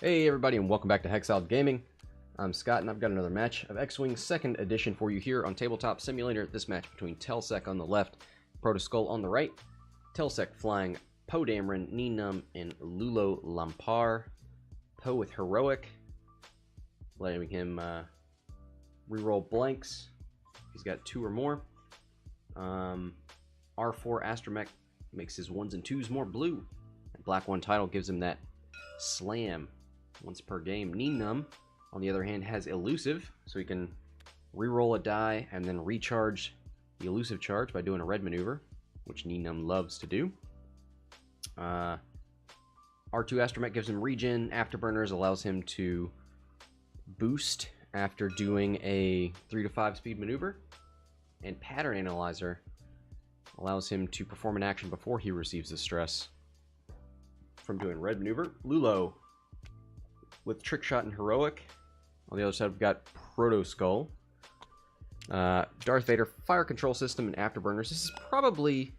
Hey everybody, and welcome back to Hexiled Gaming. I'm Scott, and I've got another match of X-Wing 2nd Edition for you here on Tabletop Simulator. This match between Tellsek on the left, Protoskull on the right. Tellsek flying Poe Dameron, Nien, and Lulo Lampar. Poe with Heroic, letting him reroll blanks. He's got 2 or more. R4 Astromech makes his 1s and 2s more blue. And Black 1 title gives him that slam once per game. Nien, on the other hand, has elusive, so he can reroll a die and then recharge the elusive charge by doing a red maneuver, which Nien loves to do. R2 Astromech gives him regen. Afterburners allows him to boost after doing a 3 to 5 speed maneuver. And Pattern Analyzer allows him to perform an action before he receives the stress from doing red maneuver. Lulo with Trick Shot and Heroic. On the other side, we've got Protoskull. Darth Vader, Fire Control System, and Afterburners. This is probably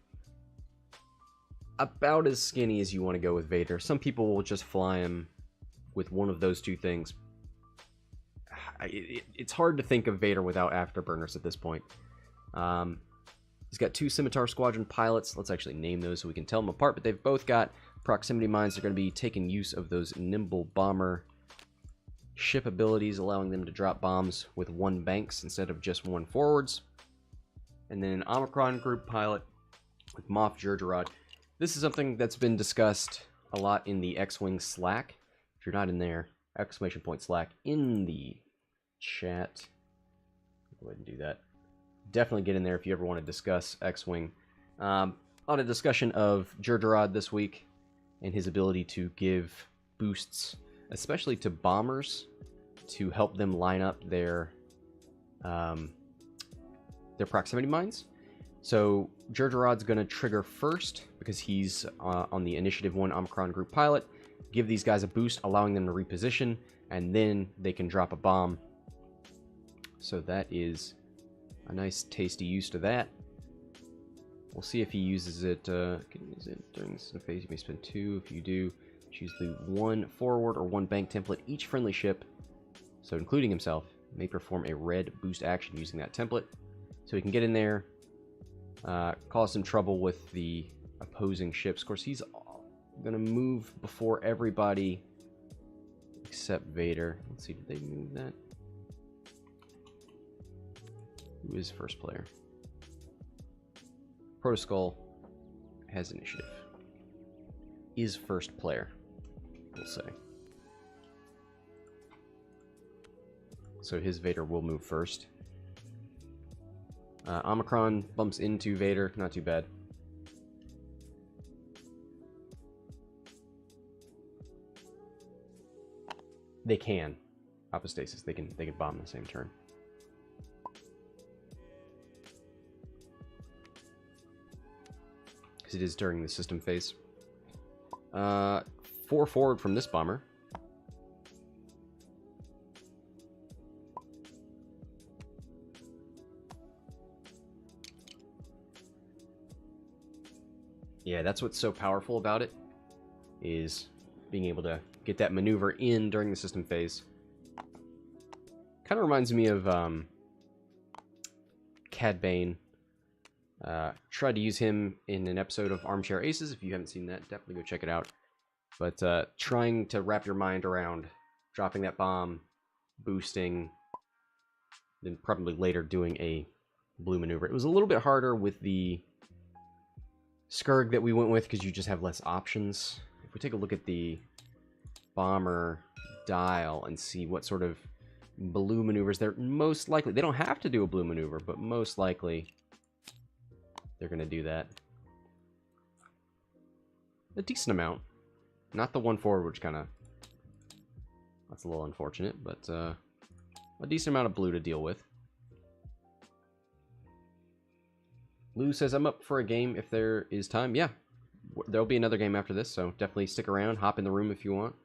about as skinny as you want to go with Vader. Some people will just fly him with one of those two things. It's hard to think of Vader without Afterburners at this point. He's got 2 Scimitar Squadron pilots. Let's actually name those so we can tell them apart. But they've both got proximity mines. They're going to be taking use of those nimble bomber ship abilities, allowing them to drop bombs with 1 banks instead of just 1 forwards. And then an Omicron group pilot with Moff Jerjerrod. This is something that's been discussed a lot in the X-Wing Slack. If you're not in there, ! Slack in the chat. Go ahead and do that. Definitely get in there if you ever want to discuss X-Wing. A lot of discussion of Jerjerrod this week and his ability to give boosts, especially to bombers, to help them line up their proximity mines. So Jerjerrod's going to trigger first because he's on the Initiative 1 Omicron group pilot. Give these guys a boost, allowing them to reposition, and then they can drop a bomb. So that is a nice tasty use to that. We'll see if he uses it. Can use it during this phase. You may spend 2. If you do, choose the 1 forward or 1 bank template. Each friendly ship, so including himself, may perform a red boost action using that template. So he can get in there, cause some trouble with the opposing ships. Of course, he's going to move before everybody except Vader. Let's see, did they move that? Who is first player? Protoskull has initiative. Is first player, we'll say. So his Vader will move first. Omicron bumps into Vader, not too bad. They can. Apostasis, they can bomb the same turn. Because it is during the system phase. 4 forward from this bomber. Yeah, that's what's so powerful about it, is being able to get that maneuver in during the system phase. Kind of reminds me of Cad Bane. Tried to use him in an episode of Armchair Aces. If you haven't seen that, definitely go check it out. But trying to wrap your mind around dropping that bomb, boosting, then probably later doing a blue maneuver. It was a little bit harder with the Skirg that we went with because you just have less options. If we take a look at the bomber dial and see what sort of blue maneuvers they're most likely, they don't have to do a blue maneuver, but most likely they're going to do that. A decent amount. Not the 1 forward, which kind of, that's a little unfortunate, but a decent amount of blue to deal with. Lou says, I'm up for a game if there is time. Yeah, there'll be another game after this, so definitely stick around. Hop in the room if you want.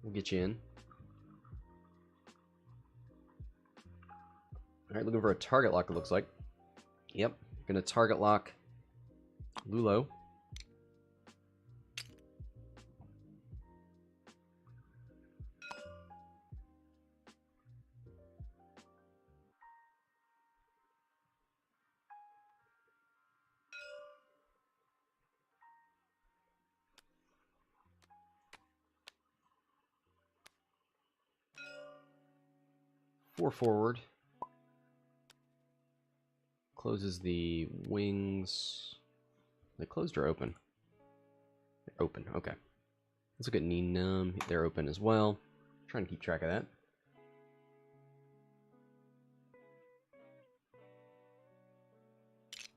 We'll get you in. Alright, looking for a target lock, it looks like. Yep, gonna target lock Lulo. 4 forward. Closes the wings. They closed or open? They're open, okay. Let's look at Nien. They're open as well. I'm trying to keep track of that.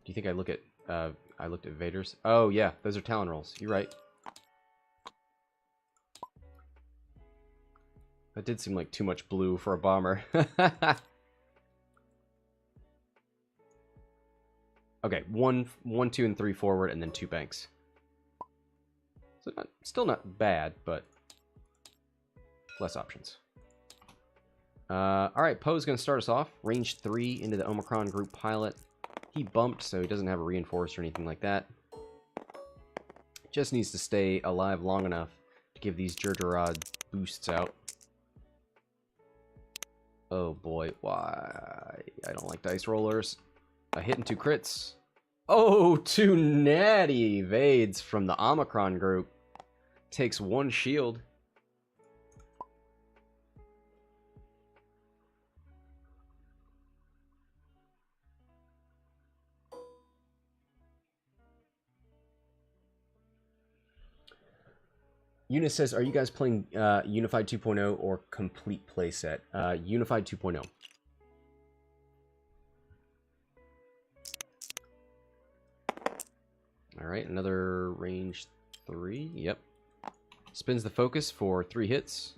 Do you think I looked at Vader's? Oh yeah, those are Talon rolls. You're right. That did seem like too much blue for a bomber. Okay, 1, 2, and 3 forward, and then 2 banks. So still not bad, but less options. Alright, Poe's going to start us off. Range 3 into the Omicron group pilot. He bumped, so he doesn't have a reinforce or anything like that. Just needs to stay alive long enough to give these Jerjerrod boosts out. Oh boy, why? I don't like dice rollers. A hit and 2 crits. Oh, 2 natty Vades from the Omicron group. Takes 1 shield. Eunice says, are you guys playing Unified 2.0 or Complete Playset? Unified 2.0. Alright, another range 3. Yep. Spins the focus for 3 hits.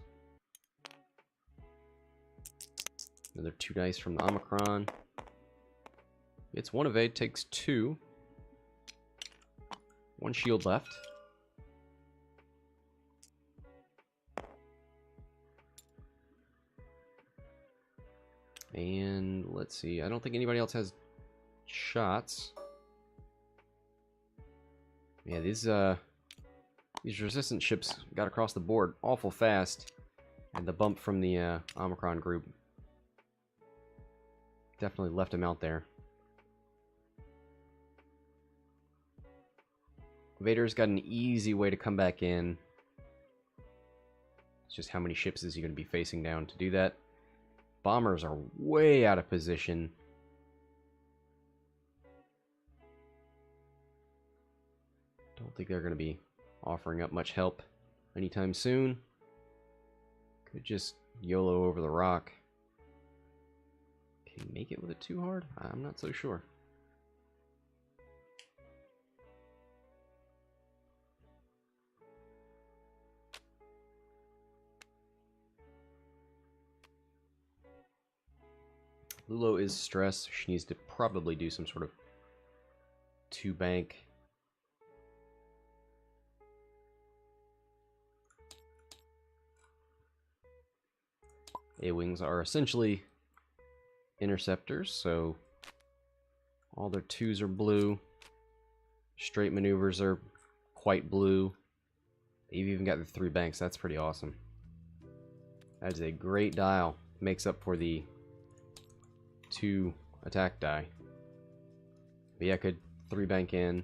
Another 2 dice from the Omicron. It's 1 evade, takes 2. 1 shield left. And let's see, I don't think anybody else has shots. Yeah, these resistant ships got across the board awful fast. And the bump from the Omicron group definitely left him out there. Vader's got an easy way to come back in. It's just how many ships is he going to be facing down to do that. Bombers are way out of position. Don't think they're going to be offering up much help anytime soon. Could just YOLO over the rock. Can he make it with a 2 hard? I'm not so sure. Lulo is stressed. She needs to probably do some sort of 2 bank. A-wings are essentially interceptors, so all their 2s are blue. Straight maneuvers are quite blue. They've even got the 3 banks. That's pretty awesome. That is a great dial. Makes up for the 2 attack die. But yeah, could 3 bank in.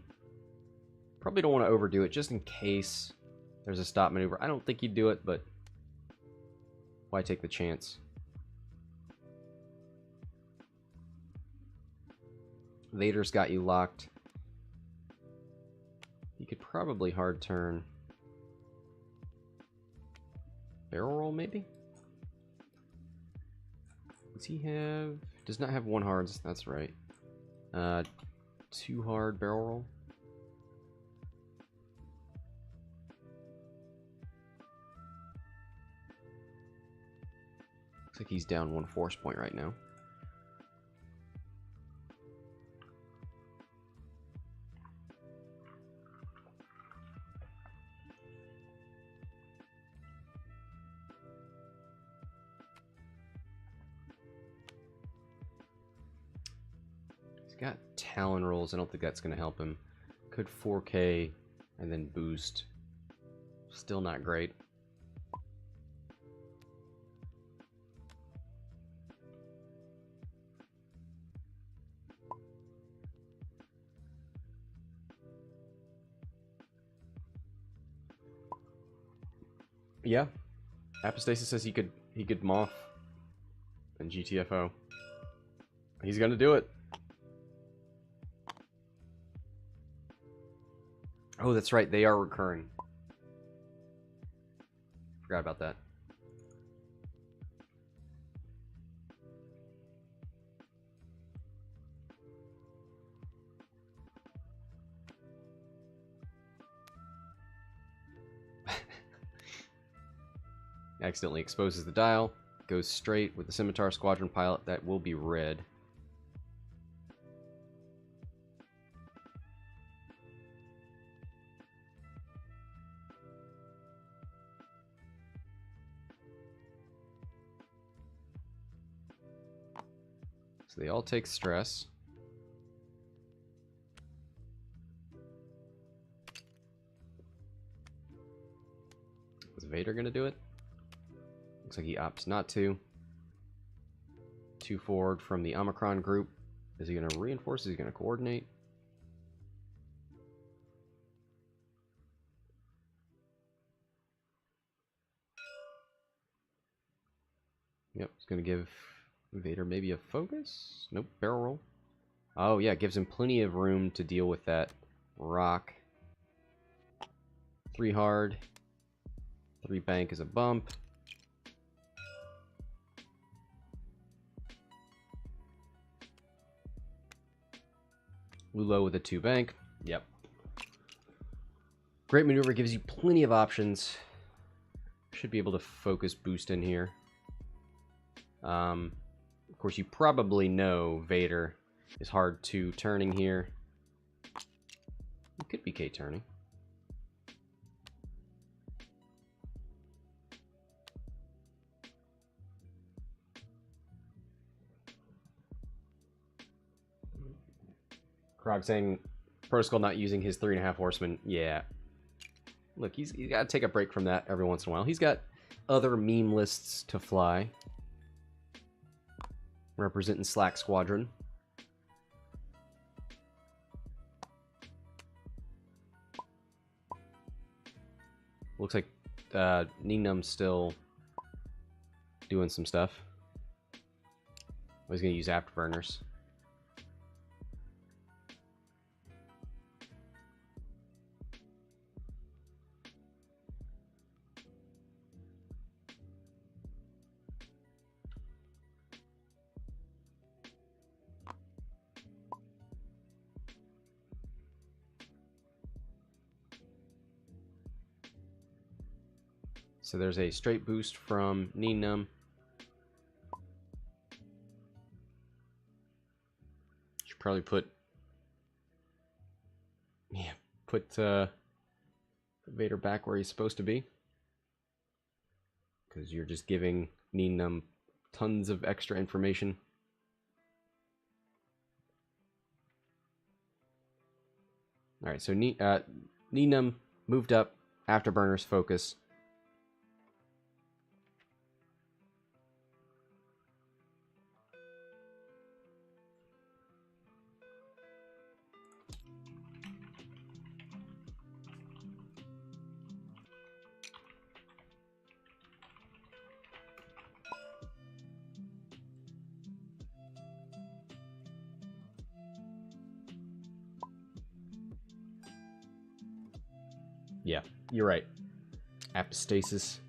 Probably don't want to overdo it, just in case there's a stop maneuver. I don't think he'd do it, but why take the chance? Vader's got you locked. You could probably hard turn. Barrel roll, maybe? Does he have... Does not have 1 hards, that's right. 2 hard barrel roll. Looks like he's down 1 force point right now. He's got Talon rolls. I don't think that's going to help him. Could 4K and then boost. Still not great. Yeah, Apostasis says he could moth and GTFO. He's gonna do it. Oh, that's right. They are recurring. Forgot about that. Accidentally exposes the dial. Goes straight with the Scimitar Squadron pilot. That will be red. So they all take stress. Is Vader gonna do it? Looks like he opts not to. 2 forward from the Omicron group. Is he gonna reinforce? Is he gonna coordinate? Yep, he's gonna give Vader maybe a focus? Nope, barrel roll. Oh yeah, it gives him plenty of room to deal with that rock. 3 hard. 3 bank is a bump. Lulo with a 2 bank. Yep. Great maneuver, gives you plenty of options. Should be able to focus boost in here. Of course, you probably know Vader is hard to turning here. It could be K turning. Krog saying Protoskull not using his 3.5 horsemen. Yeah. Look, he's got to take a break from that every once in a while. He's got other meme lists to fly. Representing Slack Squadron. Looks like Nien's still doing some stuff. He's going to use afterburners. So there's a straight boost from Nunb. Should probably put Vader back where he's supposed to be, because you're just giving Nunb tons of extra information. All right, so Nunb moved up. Afterburners focus. Yeah, you're right. Apostasis.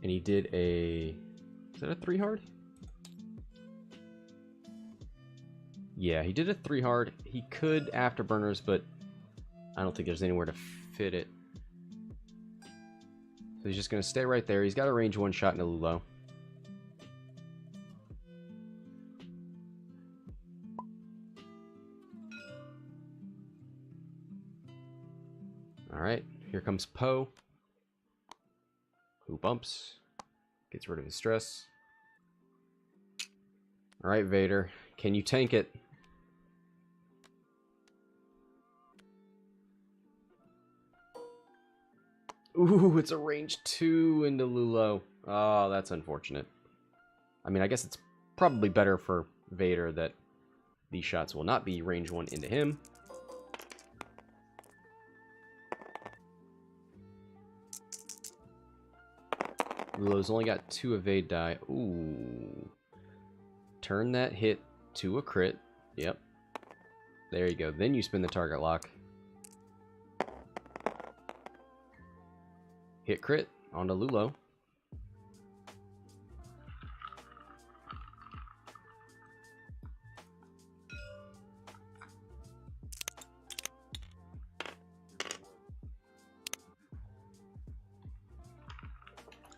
And he did a... Is that a 3 hard? Yeah, he did a 3 hard. He could afterburners, but I don't think there's anywhere to fit it. So he's just going to stay right there. He's got a range 1 shot into Lulo. Alright, here comes Poe. Who bumps. Gets rid of his stress. Alright, Vader. Can you tank it? Ooh, it's a range 2 into Lulo. Oh, that's unfortunate. I mean, I guess it's probably better for Vader that these shots will not be range 1 into him. Lulo's only got 2 evade die. Ooh. Turn that hit to a crit. Yep. There you go. Then you spin the target lock. Hit crit onto Lulo.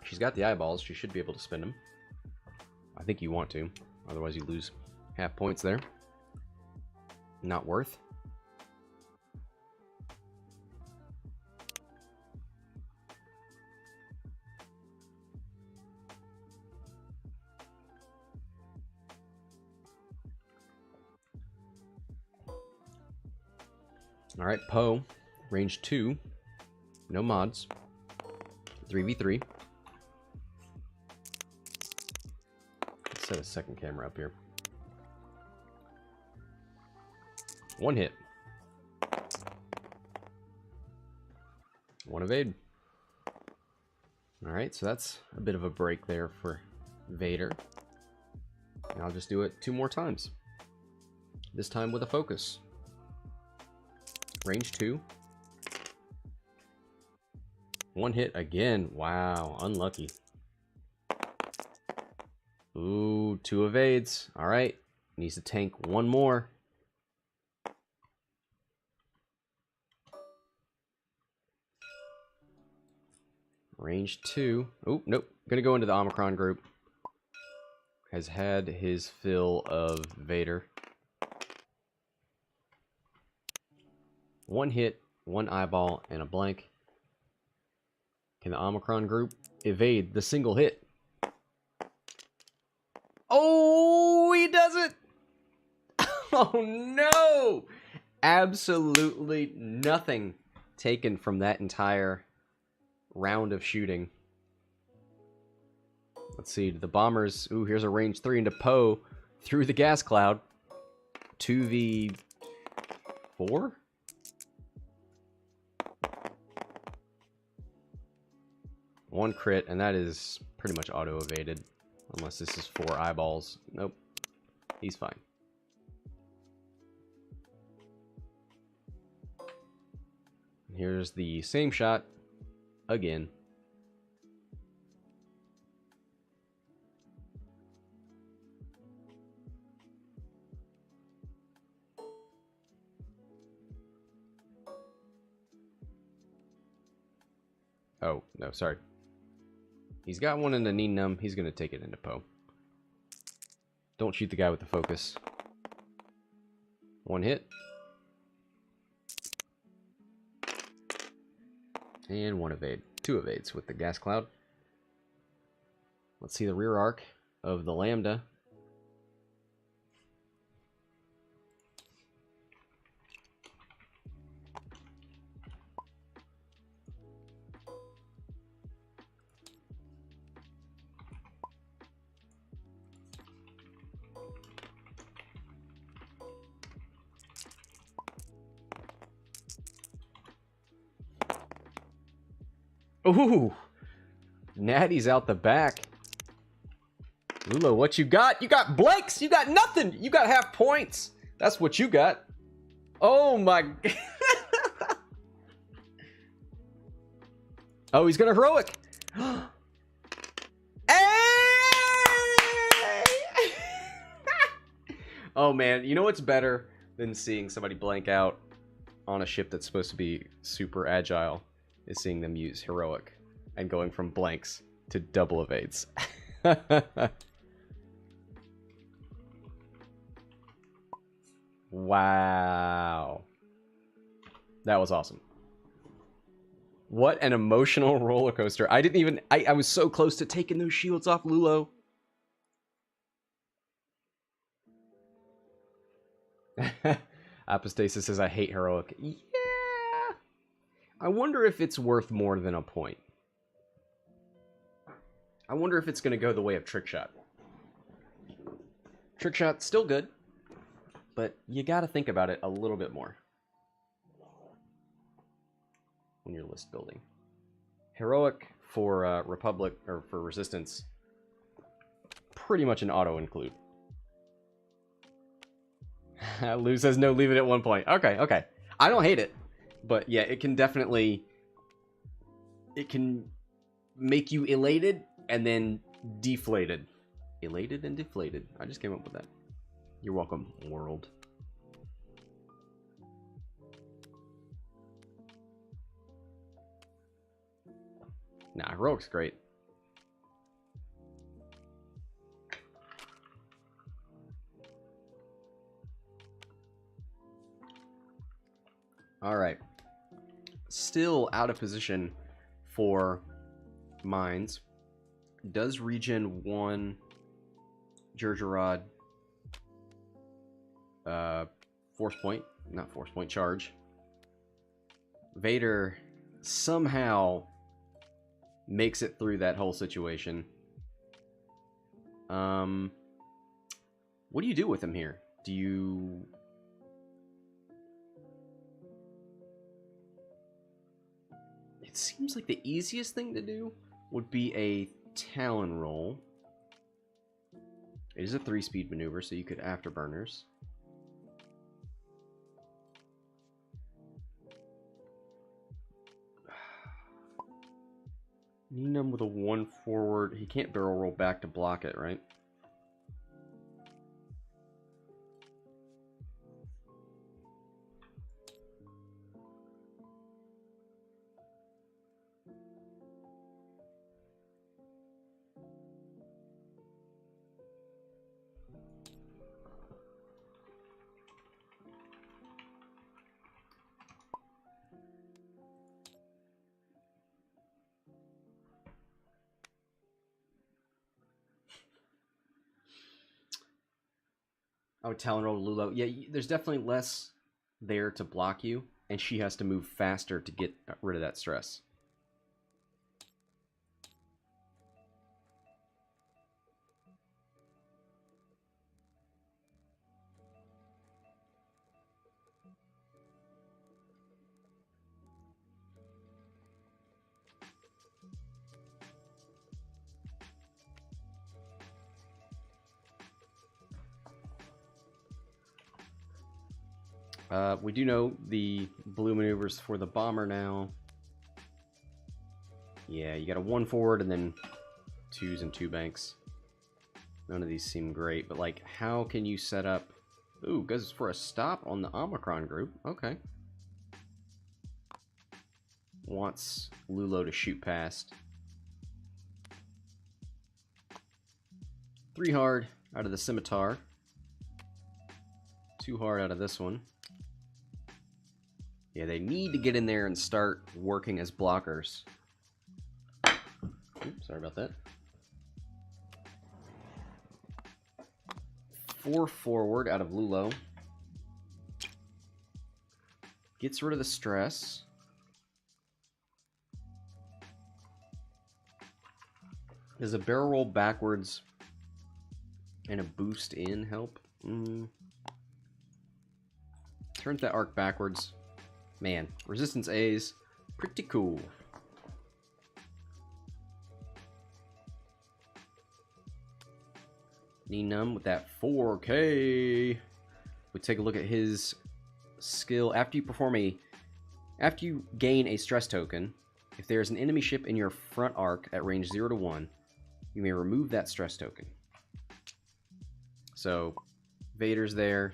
She's got the eyeballs. She should be able to spin them. I think you want to. Otherwise you lose half points there. Not worth. Alright, Poe. Range 2. No mods. 3v3. Let's set a second camera up here. 1 hit. 1 evade. Alright, so that's a bit of a break there for Vader. And I'll just do it 2 more times. This time with a focus. Range 2. 1 hit again. Wow, unlucky. Ooh, 2 evades. Alright, needs to tank 1 more. Range 2. Oh, nope. Gonna go into the Omicron group. Has had his fill of Vader. 1 hit, 1 eyeball, and a blank. Can the Omicron group evade the single hit? Oh, he does it! Oh no! Absolutely nothing taken from that entire round of shooting. Let's see, the bombers. Ooh, here's a range 3 into Poe through the gas cloud. 2v4? 1 crit, and that is pretty much auto evaded. Unless this is 4 eyeballs. Nope. He's fine. Here's the same shot again. Oh, no, sorry. He's got 1 into Nunb. He's going to take it into Poe. Don't shoot the guy with the focus. 1 hit. And 1 evade. 2 evades with the gas cloud. Let's see the rear arc of the Lambda. Ooh, Natty's out the back. Lulo, what you got? You got blanks. You got nothing. You got half points. That's what you got. Oh my. Oh, he's gonna heroic. Oh man, you know what's better than seeing somebody blank out on a ship that's supposed to be super agile? Is seeing them use heroic and going from blanks to double evades. Wow. That was awesome. What an emotional roller coaster. I didn't even... I was so close to taking those shields off Lulo. Apostasis says, I hate heroic. Yeah. I wonder if it's worth more than a point. I wonder if it's going to go the way of Trick Shot. Trick Shot's still good, but you got to think about it a little bit more when you're list building. Heroic for Republic, or for Resistance, pretty much an auto-include. Lou says no, leave it at 1 point. Okay, okay. I don't hate it, but yeah, it can definitely... It can make you elated and then deflated. Elated and deflated. I just came up with that. You're welcome, world. Nah, Heroic's great. Alright. Still out of position for mines. Does regen 1 Jerjerrod force point, not force point, charge. Vader somehow makes it through that whole situation. What do you do with him here? Do you... It seems like the easiest thing to do would be a Talon roll. It is a 3-speed maneuver, so you could afterburners. Nunb with a 1 forward. He can't barrel roll back to block it, right? I would Talon roll Lulo. Yeah, there's definitely less there to block you, and she has to move faster to get rid of that stress. We do know the blue maneuvers for the bomber now. Yeah, you got a 1 forward and then 2s and 2 banks. None of these seem great, but like, how can you set up... Ooh, goes for a stop on the Omicron group. Okay. Wants Lulo to shoot past. 3 hard out of the Scimitar. 2 hard out of this one. Yeah, they need to get in there and start working as blockers. Oops, sorry about that. 4 forward out of Lulo. Gets rid of the stress. Does a barrel roll backwards and a boost in help? Turns that arc backwards. Man, resistance A's pretty cool. Nunb with that 4K. We take a look at his skill. After you gain a stress token, if there is an enemy ship in your front arc at range 0 to 1, you may remove that stress token. So, Vader's there,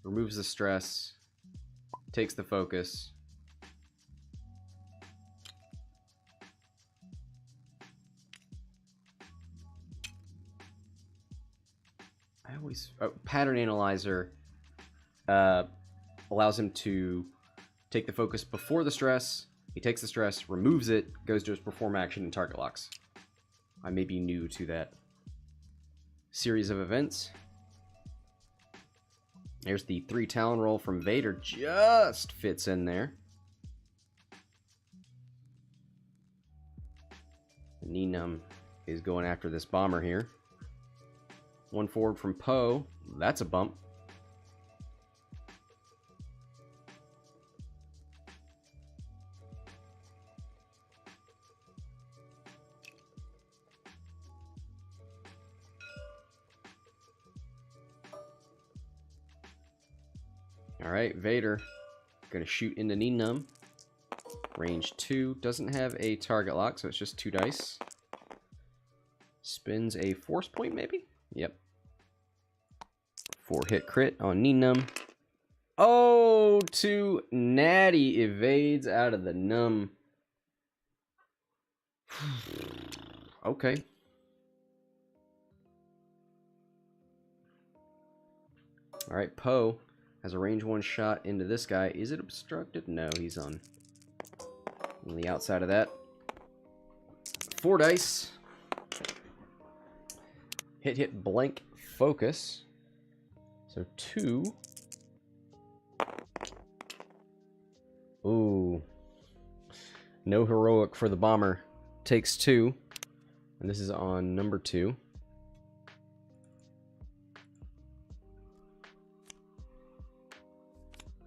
removes the stress, takes the focus. Pattern Analyzer allows him to take the focus before the stress. He takes the stress, removes it, goes to his perform action, and target locks. I may be new to that series of events. There's the 3 Talon roll from Vader. Just fits in there. Nunb is going after this bomber here. One forward from Poe. That's a bump. Alright, Vader gonna shoot into Nunb. Range 2. Doesn't have a target lock, so it's just 2 dice. Spins a force point, maybe? Yep. 4-hit crit on Nunb. Oh, 2 natty evades out of the Num. Okay. Alright, Poe has a range 1 shot into this guy. Is it obstructed? No, he's on the outside of that. 4 dice. Hit, blank, focus. So 2. Ooh. No heroic for the bomber. Takes 2. And this is on number 2.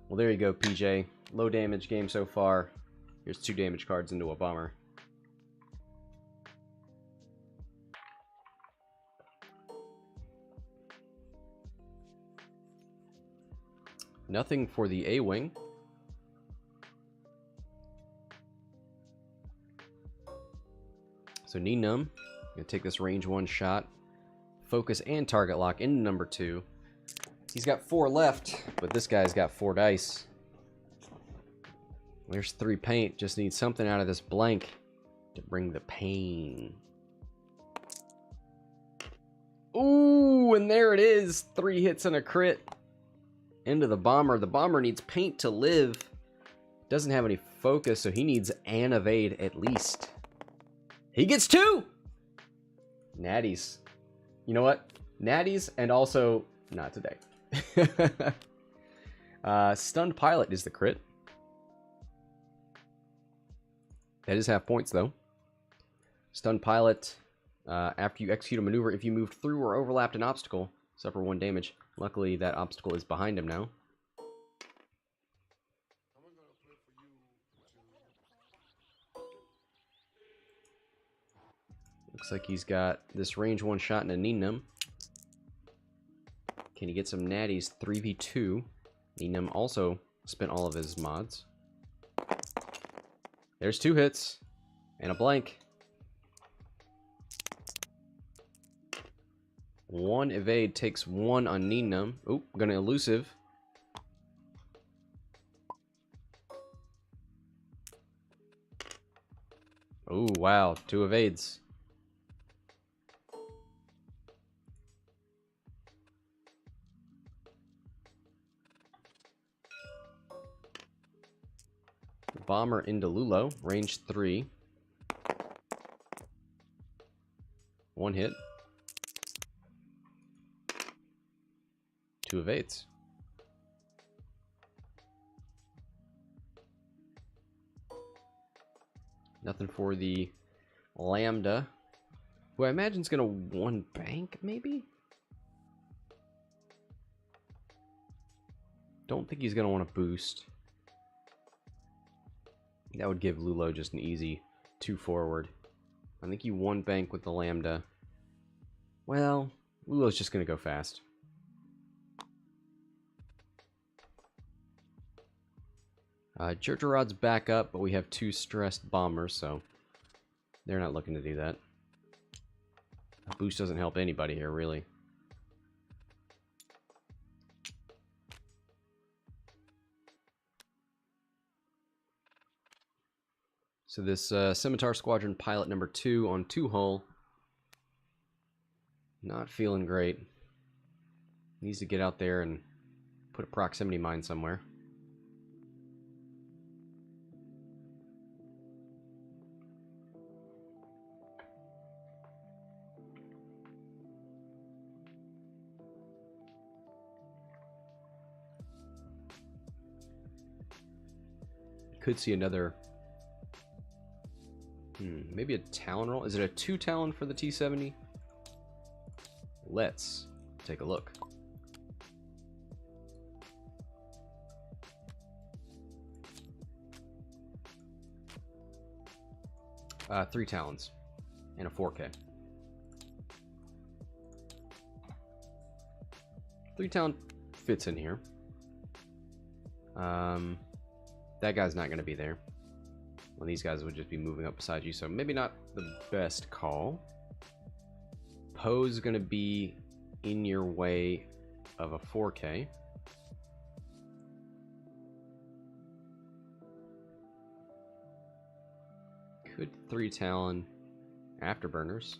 Well, there you go, PJ. Low damage game so far. Here's 2 damage cards into a bomber. Nothing for the A-Wing. So Nunb, gonna take this range 1 shot. Focus and target lock into number 2. He's got 4 left, but this guy's got 4 dice. There's 3 paint. Just need something out of this blank to bring the pain. Ooh, and there it is. 3 hits and a crit into the bomber. The bomber needs paint to live. Doesn't have any focus, so he needs an evade at least. He gets 2! Natties. You know what? Natties, and also not today. Stunned pilot is the crit. That is half points, though. Stunned pilot, after you execute a maneuver, if you moved through or overlapped an obstacle, suffer 1 damage. Luckily, that obstacle is behind him now. Looks like he's got this range 1 shot into Nunb. Can he get some natties? 3v2. Nunb also spent all of his mods. There's 2 hits and a blank. 1 evade takes 1 on Nunb. Oop, gonna elusive. Oh, wow. 2 evades. Bomber into Lulo, range 3. 1 hit. 2 evades. Nothing for the Lambda, who I imagine is going to 1 bank, maybe? Don't think he's going to want to boost. That would give Lulo just an easy 2 forward. I think you 1 bank with the Lambda. Well, Lulo's just going to go fast. Jerjerod's back up, but we have 2 stressed bombers, so they're not looking to do that. A boost doesn't help anybody here, really. So this Scimitar Squadron pilot number 2 on 2 hull. Not feeling great. Needs to get out there and put a proximity mine somewhere. Could see another Maybe a Talon roll? Is it a 2 Talon for the T-70? Let's take a look. Three Talons and a 4K. 3 Talon fits in here. That guy's not going to be there. Well, these guys would just be moving up beside you, so maybe not the best call. Poe's going to be in your way of a 4K. Could 3 Talon Afterburners.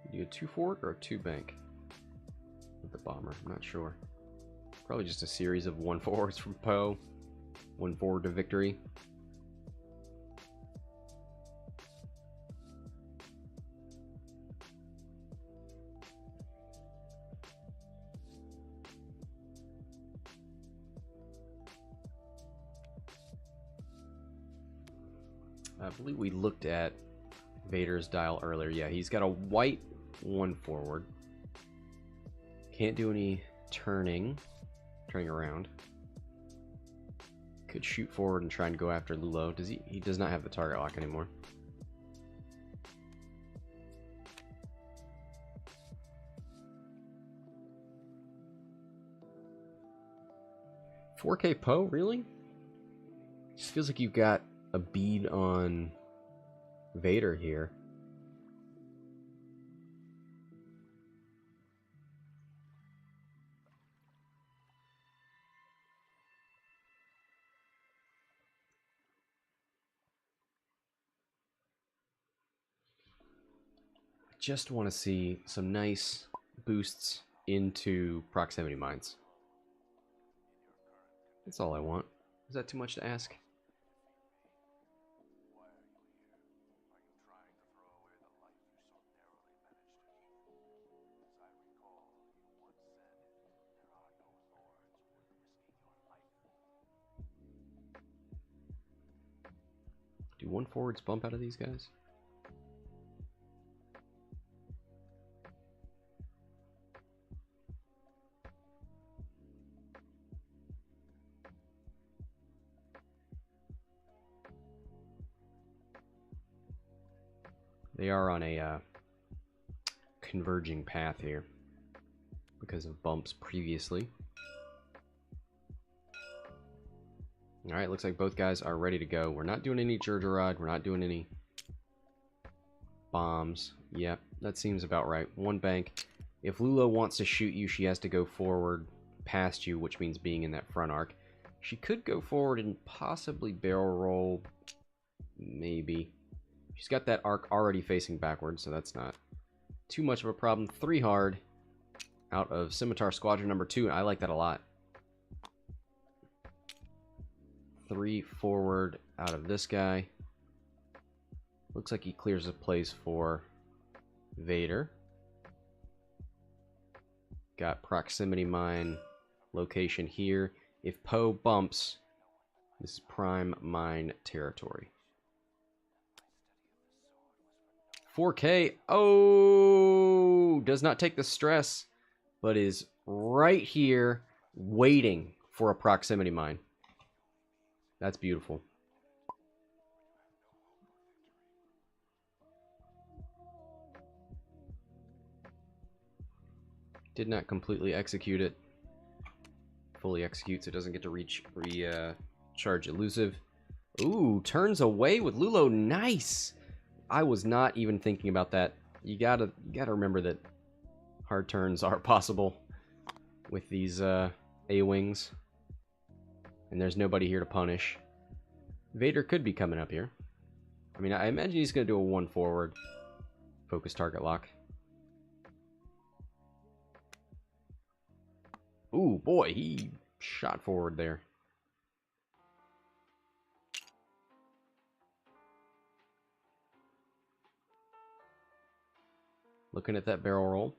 Do a 2 forward or a 2 bank with the bomber? I'm not sure. Probably just a series of 1 forwards from Poe, 1 forward to victory. I believe we looked at Vader's dial earlier. Yeah, he's got a white 1 forward. Can't do any turning around. Could shoot forward and try and go after Lulo. Does he? He does not have the target lock anymore. $4K Poe, really? Just feels like you've got a bead on Vader here. Just want to see some nice boosts into proximity mines. That's all I want. Is that too much to ask? Do 1 forwards bump out of these guys? They are on a converging path here because of bumps previously. Alright, looks like both guys are ready to go. We're not doing any Jurjerod. We're not doing any bombs. Yep, that seems about right. 1 bank. If Lulo wants to shoot you, she has to go forward past you, which means being in that front arc. She could go forward and possibly barrel roll. Maybe. She's got that arc already facing backwards, so that's not too much of a problem. 3 hard out of Scimitar Squadron number 2. I like that a lot. 3 forward out of this guy. Looks like he clears a place for Vader. Got proximity mine location here. If Poe bumps, this is prime mine territory. 4K. Oh, does not take the stress, but is right here waiting for a proximity mine. That's beautiful. Did not completely execute it. Fully executes. It doesn't get to recharge elusive. Ooh, turns away with Lulo. Nice. I was not even thinking about that. You gotta remember that hard turns are possible with these A-wings. And there's nobody here to punish. Vader could be coming up here. I mean, I imagine he's going to do a 1 forward. Focus target lock. Ooh, boy, he shot forward there. Looking at that barrel roll.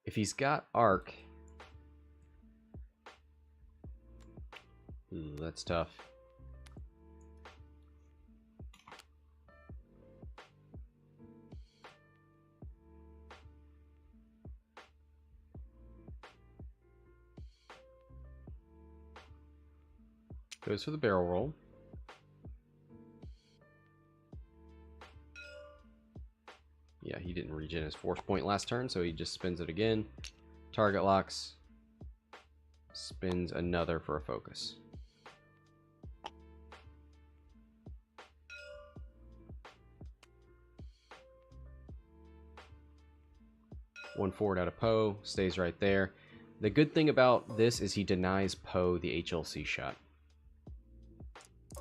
If he's got arc... Ooh, that's tough. Goes for the barrel roll. Yeah, he didn't regen his force point last turn, so he just spins it again. Target locks. Spins another for a focus. One forward out of Poe. Stays right there. The good thing about this is he denies Poe the HLC shot.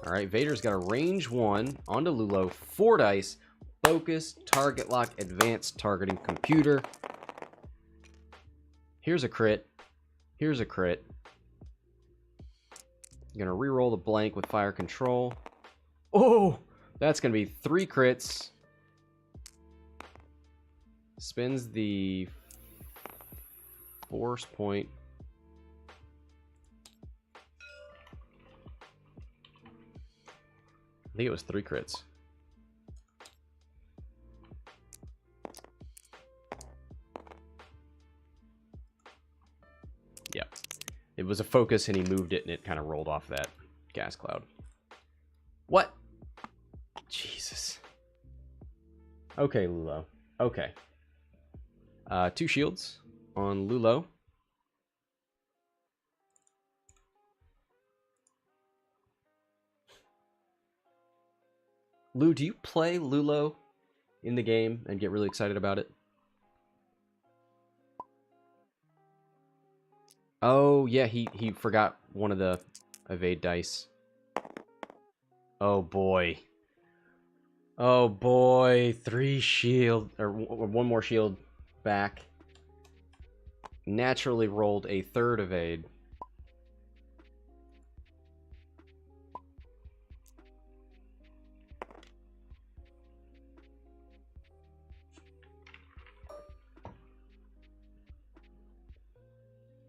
Alright, Vader's got a range 1 onto Lulo. 4 dice. Focus, target lock, advanced targeting computer. Here's a crit. Here's a crit. I'm going to reroll the blank with fire control. Oh! That's going to be 3 crits. Spins the force point. I think it was 3 crits. Yeah. It was a focus and he moved it and it kind of rolled off that gas cloud. What? Jesus. Okay, Lulo. Okay. 2 shields on Lulo. Lou, do you play Lulo in the game and get really excited about it? Oh, yeah, he forgot one of the evade dice. Oh, boy. Oh, boy. 3 shield, or 1 more shield back. Naturally rolled a 3rd evade.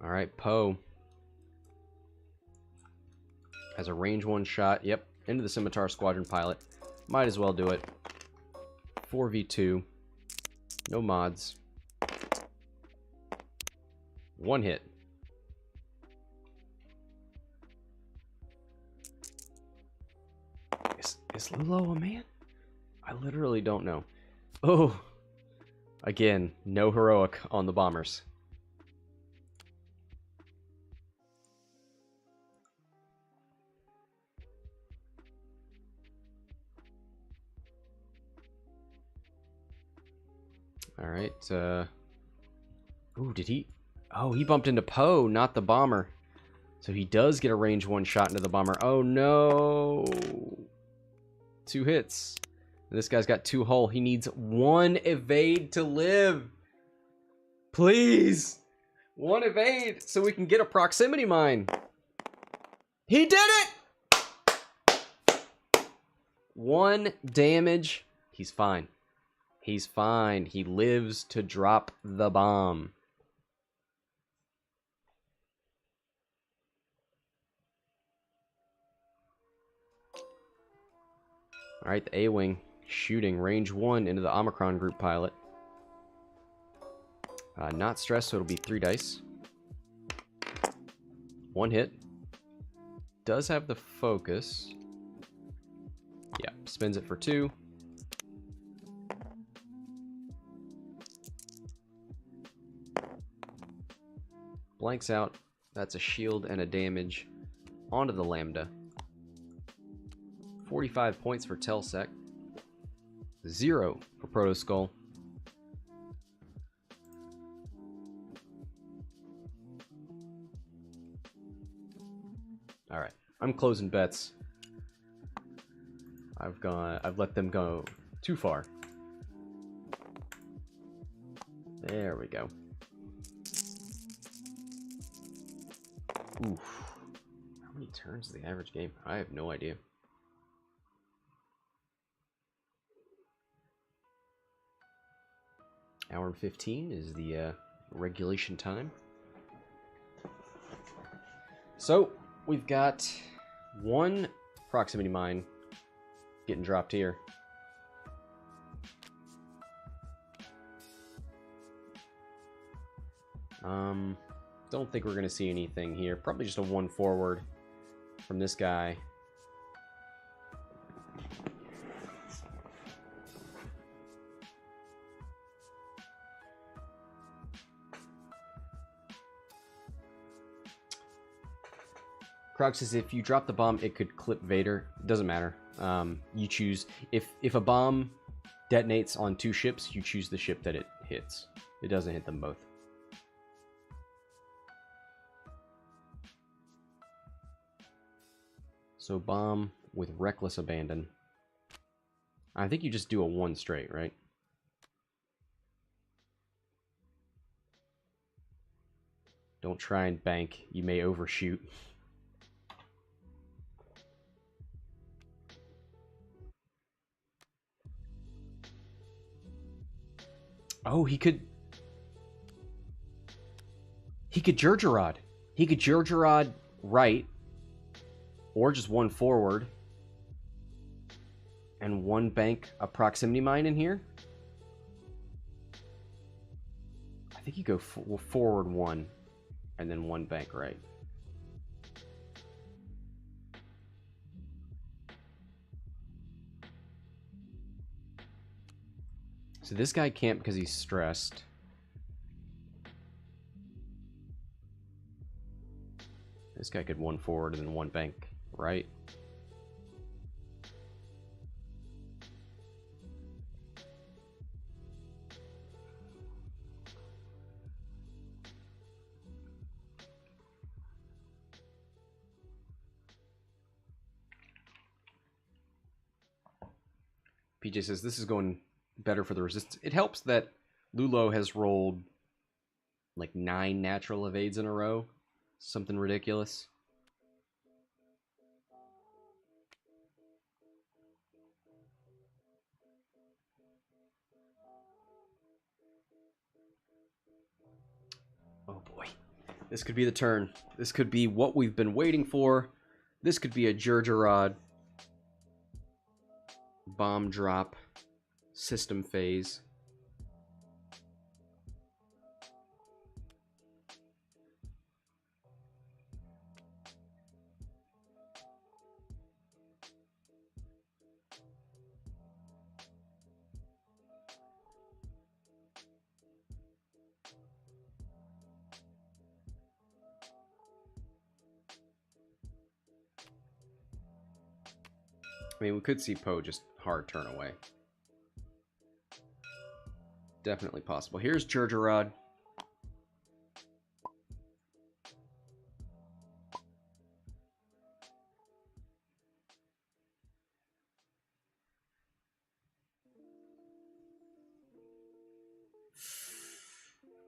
Alright, Poe has a range 1 shot. Yep, into the Scimitar Squadron pilot. Might as well do it. 4v2. No mods. 1 hit. Is Lulo a man? I literally don't know. Oh! Again, no heroic on the bombers. Alright, ooh, did he... Oh, he bumped into Poe, not the bomber. So he does get a range 1 shot into the bomber. Oh, no! 2 hits. And this guy's got 2 hull. He needs 1 evade to live. Please! 1 evade so we can get a proximity mine. He did it! 1 damage. He's fine. He's fine. He lives to drop the bomb. Alright, the A-Wing shooting range 1 into the Omicron group pilot. Not stressed, so it'll be 3 dice. 1 hit. Does have the focus. Yeah, spins it for 2. Blanks out. That's a shield and a damage onto the Lambda. 45 points for Tellsek. 0 for Protoskull. Alright, I'm closing bets. I've let them go too far. There we go. Oof. How many turns is the average game? I have no idea. Hour and 15 is the regulation time. So, we've got one proximity mine getting dropped here. Don't think we're going to see anything here. Probably just a one forward from this guy. Krog says if you drop the bomb, it could clip Vader. Doesn't matter. You choose. If a bomb detonates on two ships, you choose the ship that it hits. It doesn't hit them both. So bomb with reckless abandon. I think you just do a one straight, right? Don't try and bank. You may overshoot. Oh, he could Jerjerrod. He could Jerjerrod right, or just one forward, and one bank a proximity mine in here. I think you go forward one, and then one bank right. So this guy can't because he's stressed. This guy could one forward and then one bank right. PJ says this is going better for the resistance. It helps that Lulo has rolled like 9 natural evades in a row. Something ridiculous. Oh boy. This could be the turn. This could be what we've been waiting for. This could be a Jerjerrod bomb drop system phase. I mean, we could see Poe just hard turn away. Definitely possible. Here's Jerjerrod.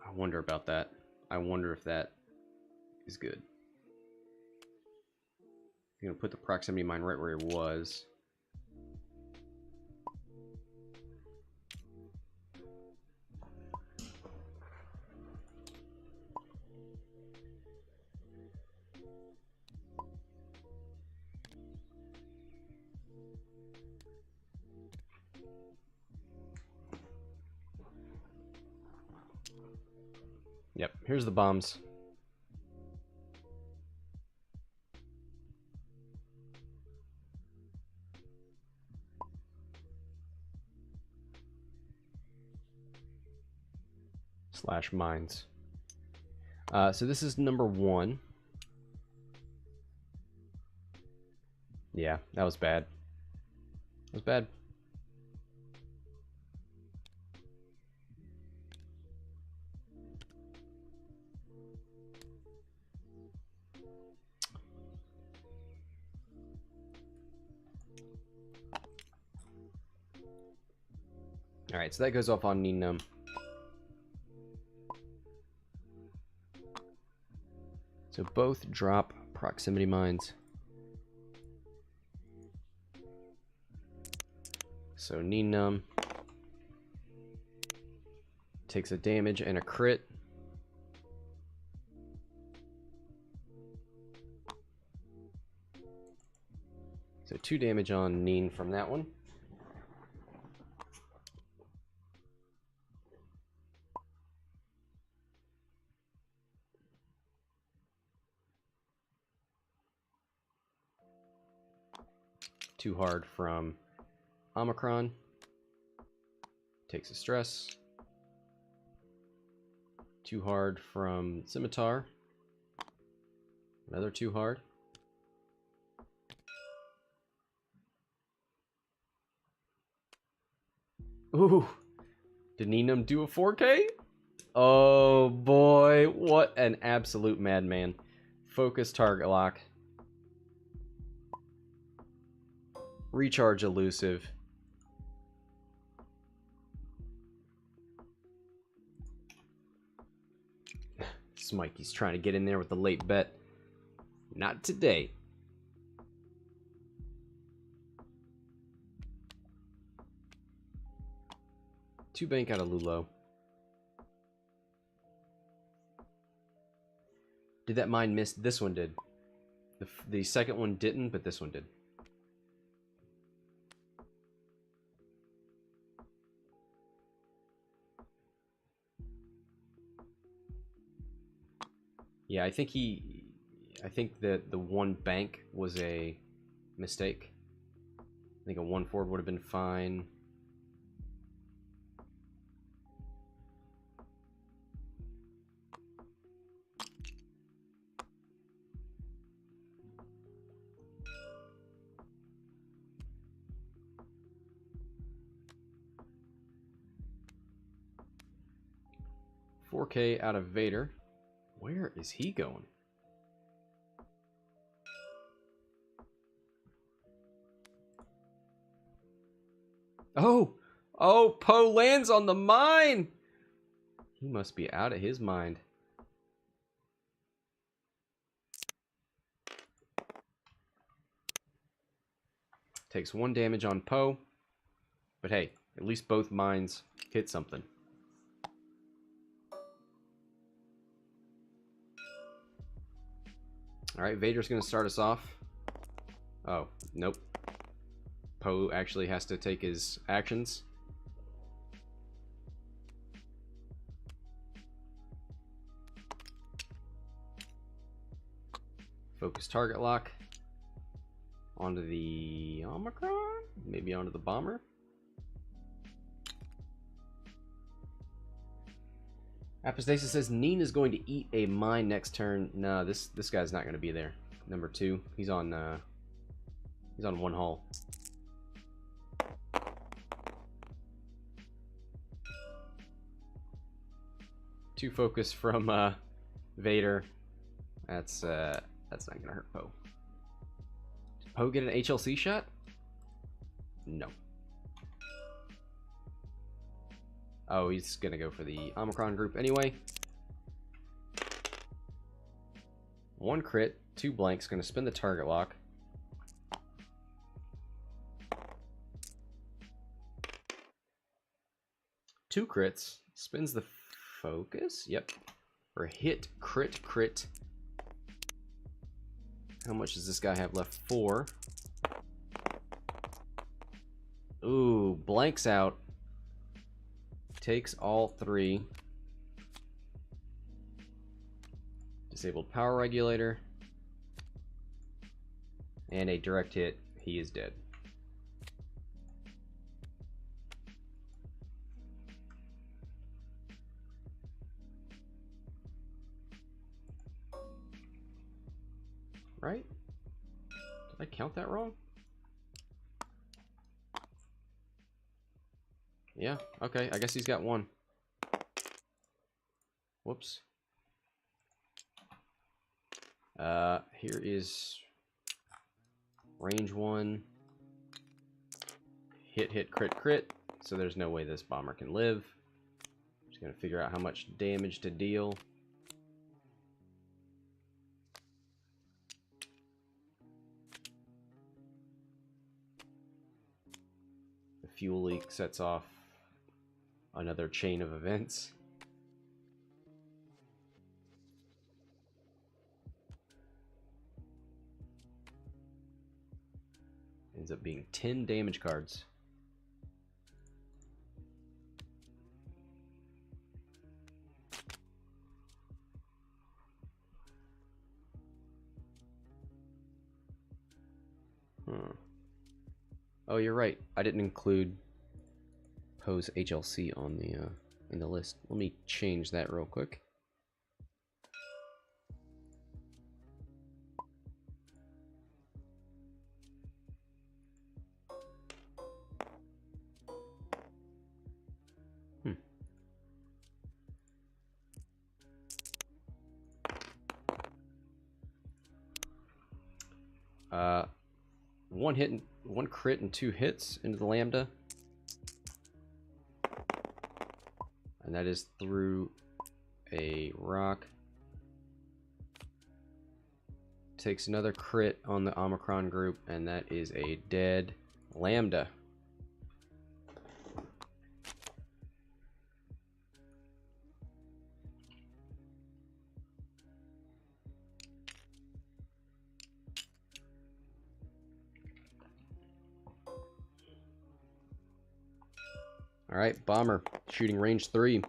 I wonder about that. I wonder if that is good. I'm going to put the proximity mine right where he was. Yep, here's the bombs. Slash mines. So this is number 1. Yeah, that was bad. That was bad. Alright, so that goes off on Nunb. So both drop proximity mines. So Nunb, takes a damage and a crit. So 2 damage on Nien from that one. Too hard from Omicron. Takes a stress. Too hard from Scimitar. Another too hard. Ooh. Did Nunb do a 4K? Oh boy, what an absolute madman. Focus target lock. Recharge elusive. Smikey's trying to get in there with the late bet. Not today. Two bank out of Lulo. Did that mine miss? This one did. The second one didn't, but this one did. Yeah, I think that the one bank was a mistake. I think a 1-4 would have been fine. $4K out of Vader. Where is he going? Oh! Oh, Poe lands on the mine! He must be out of his mind. Takes 1 damage on Poe. But hey, at least both mines hit something. Alright, Vader's going to start us off. Oh, nope. Poe actually has to take his actions. Focus target lock. Onto the Omicron? Maybe onto the bomber? Apostasis says Nien is going to eat a mine next turn. No, this guy's not going to be there. Number 2. He's on 1 hull. Two focus from Vader. That's not going to hurt Poe. Did Poe get an HLC shot? No. Oh, he's gonna go for the Omicron group anyway. 1 crit, 2 blanks, gonna spin the target lock. Two crits, spins the focus. Yep. For hit, crit, crit. How much does this guy have left? 4. Ooh, blanks out. Takes all 3. Disabled power regulator. And a direct hit. He is dead. Right? Did I count that wrong? Yeah, okay, I guess he's got 1. Whoops. Here is range 1. Hit, hit, crit, crit. So there's no way this bomber can live. Just gonna figure out how much damage to deal. The fuel leak sets off another chain of events. Ends up being 10 damage cards. Oh, you're right. I didn't include Poe's HLC on the in the list. Let me change that real quick. One crit and 2 hits into the Lambda. And that is through a rock. Takes another crit on the Omicron group, and that is a dead Lambda. All right, Bomber shooting range 3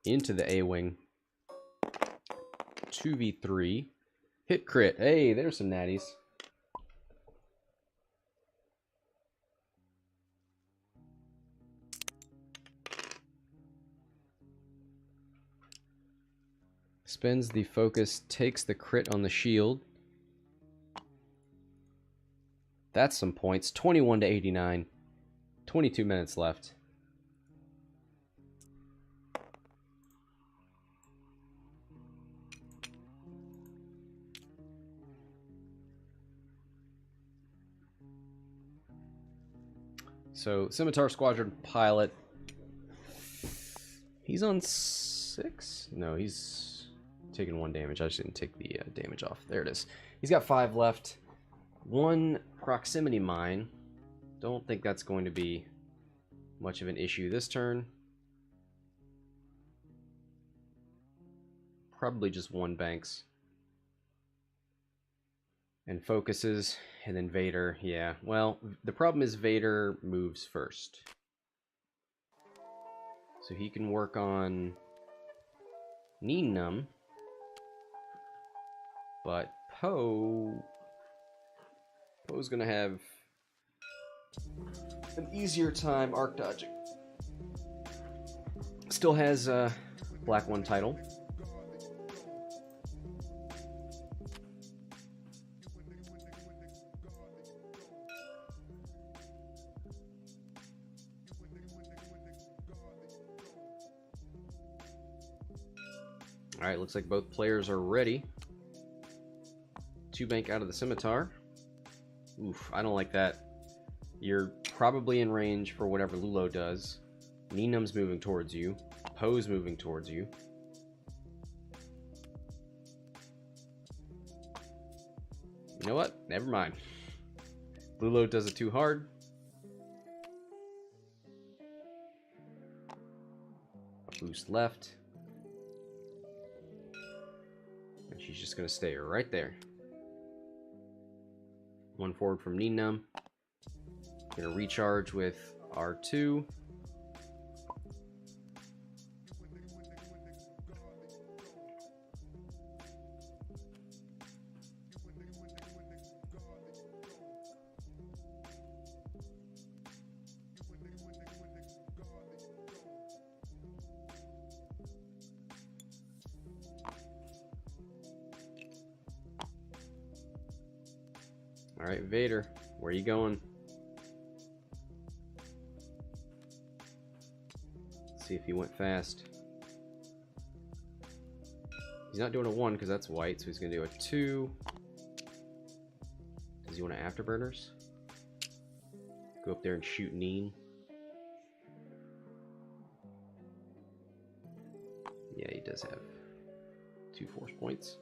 into the A-Wing. 2v3. Hit crit. Hey, there's some natties. Spends the focus, takes the crit on the shield. That's some points. 21 to 89. 22 minutes left. So, Scimitar Squadron pilot. He's on 6? No, he's taking 1 damage. I just didn't take the damage off. There it is. He's got 5 left. 1 proximity mine. Don't think that's going to be much of an issue this turn. Probably just 1 banks. And focuses, and then Vader, yeah. Well, the problem is Vader moves first. So he can work on Nunb, but Poe's gonna have an easier time arc dodging. Still has a Black 1 title. Alright, looks like both players are ready. 2 bank out of the Scimitar. Oof, I don't like that. You're probably in range for whatever Lulo does. Nien's moving towards you. Poe's moving towards you. You know what? Never mind. Lulo does it too hard. Boost left. And she's just going to stay right there. 1 forward from Nunb. Going to recharge with R2. All right, Vader, where are you going? Let's see if he went fast. He's not doing a 1 because that's white, so he's going to do a 2. Does he want to afterburners? Go up there and shoot Nien. Yeah, he does have 2 force points.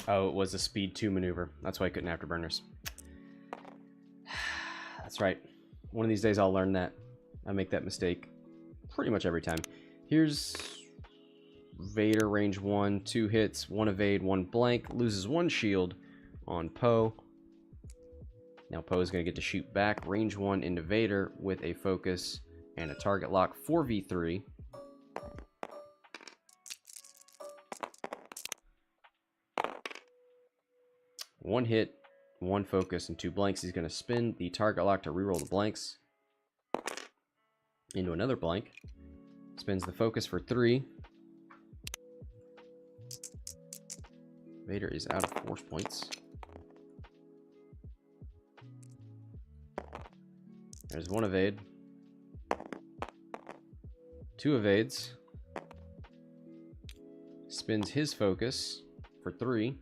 Oh, it was a speed 2 maneuver. That's why I couldn't afterburners. That's right. One of these days I'll learn that. I make that mistake pretty much every time. Here's Vader, range 1, 2 hits, 1 evade, 1 blank, loses 1 shield on Poe. Now Poe is going to get to shoot back, range 1 into Vader with a focus and a target lock, 4v3. One hit, 1 focus, and 2 blanks. He's going to spin the target lock to reroll the blanks into another blank. Spins the focus for 3. Vader is out of force points. There's 1 evade. 2 evades. Spins his focus for 3.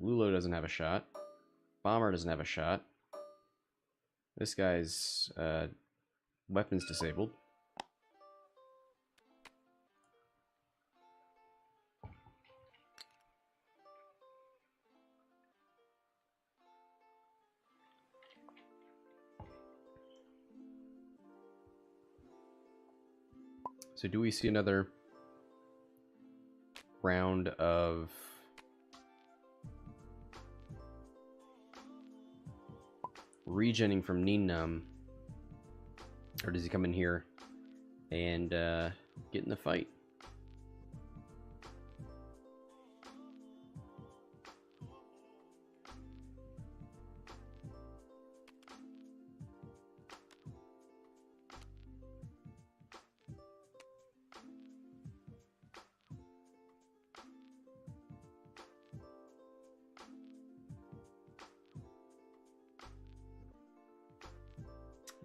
Lulo doesn't have a shot. Bomber doesn't have a shot. This guy's weapons disabled. So do we see another round of regenning from Nunb, or does he come in here and get in the fight?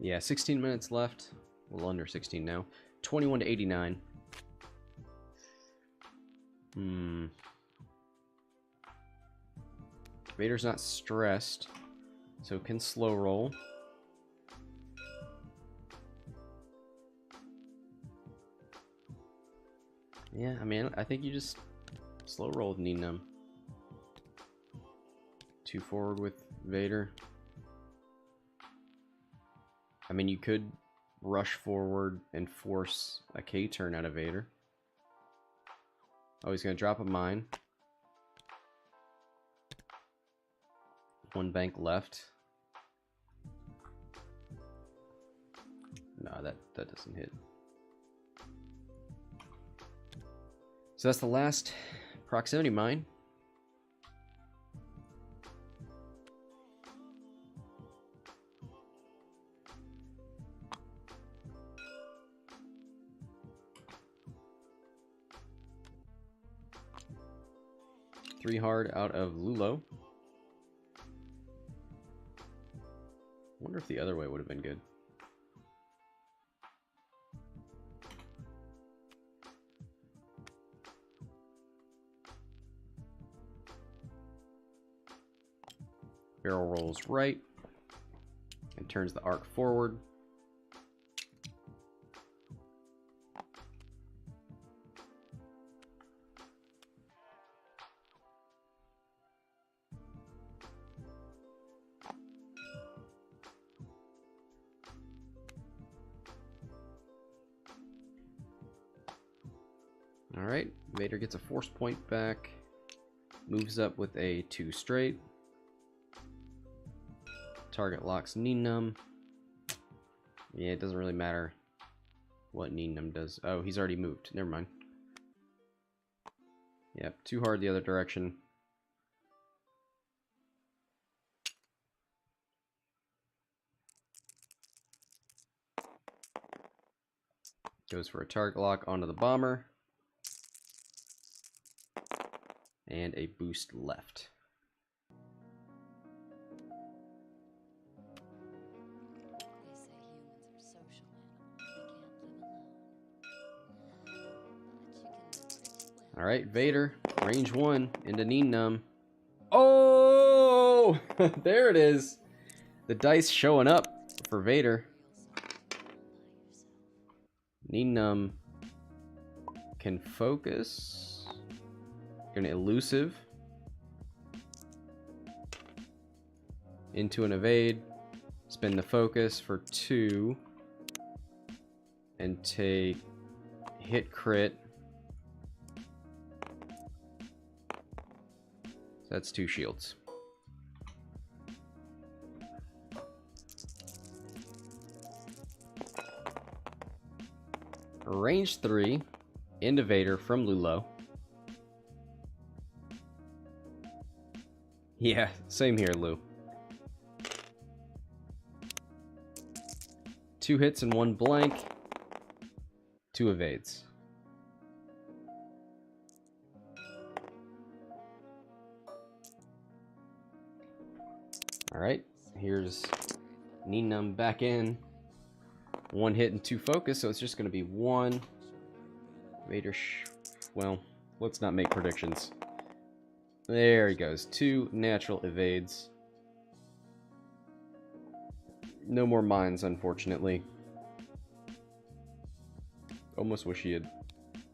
Yeah, 16 minutes left. A little under 16 now. 21 to 89. Vader's not stressed, so can slow roll. Yeah, I mean, I think you just slow roll with Nunb. 2 forward with Vader. I mean, you could rush forward and force a K turn out of Vader. Oh, he's going to drop a mine. 1 bank left. No, that doesn't hit. So that's the last proximity mine. Three hard out of Lulo. Wonder if the other way would have been good. Barrel rolls right and turns the arc forward. Alright, Vader gets a force point back, moves up with a 2 straight. Target locks Nunb. Yeah, it doesn't really matter what Nunb does. Oh, he's already moved. Never mind. Yep, too hard the other direction. Goes for a target lock onto the bomber. And a boost left. All right, Vader, range 1 into Nunb. Oh, there it is. The dice showing up for Vader. Nunb can focus. Gonna elusive into an evade. Spend the focus for 2 and take hit crit. So that's 2 shields. Range 3 into Vader from Lulo. Yeah, same here, Lou. 2 hits and 1 blank. 2 evades. Alright, here's Nien back in. 1 hit and 2 focus, so it's just going to be 1. Vader, well, let's not make predictions. There he goes. 2 natural evades. No more mines, unfortunately. Almost wish he had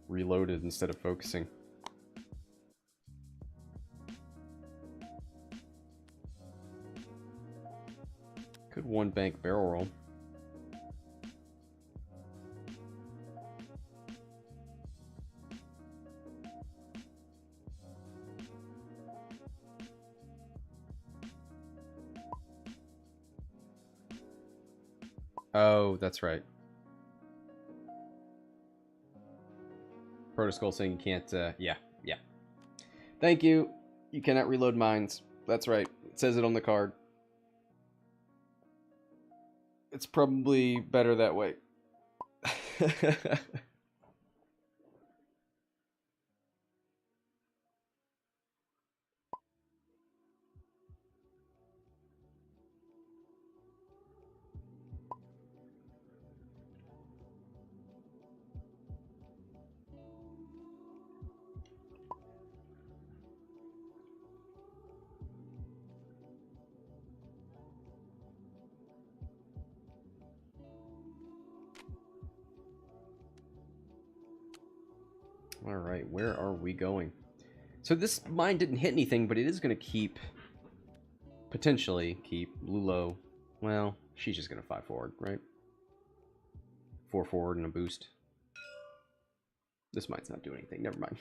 reloaded instead of focusing. Could 1 bank barrel roll. Oh, that's right. Protoskull saying you can't, yeah. Thank you. You cannot reload mines. That's right. It says it on the card. It's probably better that way. Alright, where are we going? So this mine didn't hit anything, but it is going to keep... Potentially keep Lulo... Well, she's just going to 5 forward, right? 4 forward and a boost. This mine's not doing anything, never mind.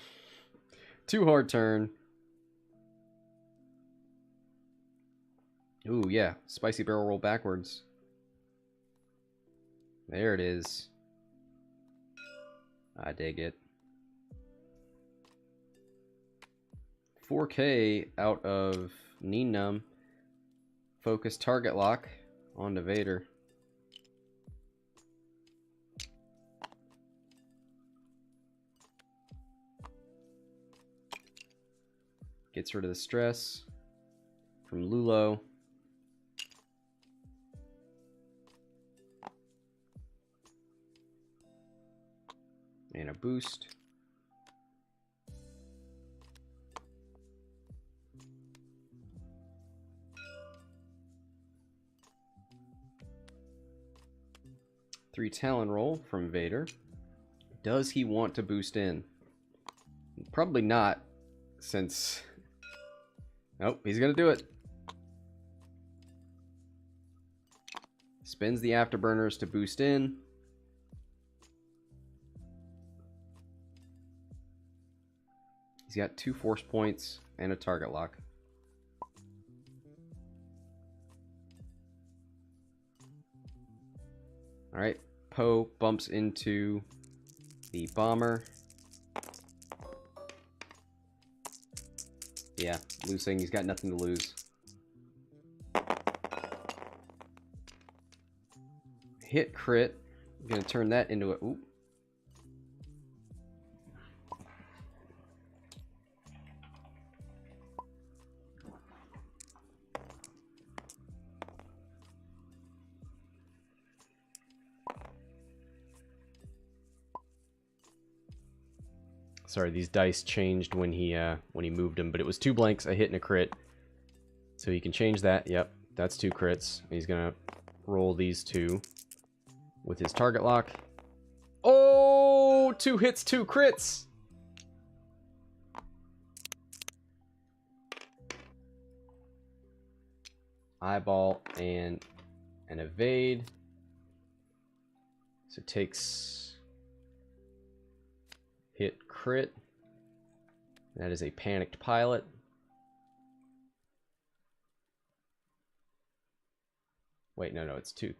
2 hard turn. Ooh, yeah. Spicy barrel roll backwards. There it is. I dig it. 4K out of Nien. Focus target lock onto Vader. Gets rid of the stress from Lulo. And a boost. Three Talon roll from Vader. Does he want to boost in? Probably not, since... Nope, he's gonna do it. Spins the afterburners to boost in. He's got 2 force points and a target lock. Alright, Poe bumps into the bomber. Yeah, Lou's saying he's got nothing to lose. Hit crit. I'm gonna turn that into a... Ooh. Sorry, these dice changed when he moved them, but it was 2 blanks, a hit and a crit. So he can change that. Yep, that's 2 crits. He's gonna roll these 2 with his target lock. Oh, 2 hits, 2 crits. Eyeball and an evade. So it takes hit crit. That is a panicked pilot. Wait, no, it's 2.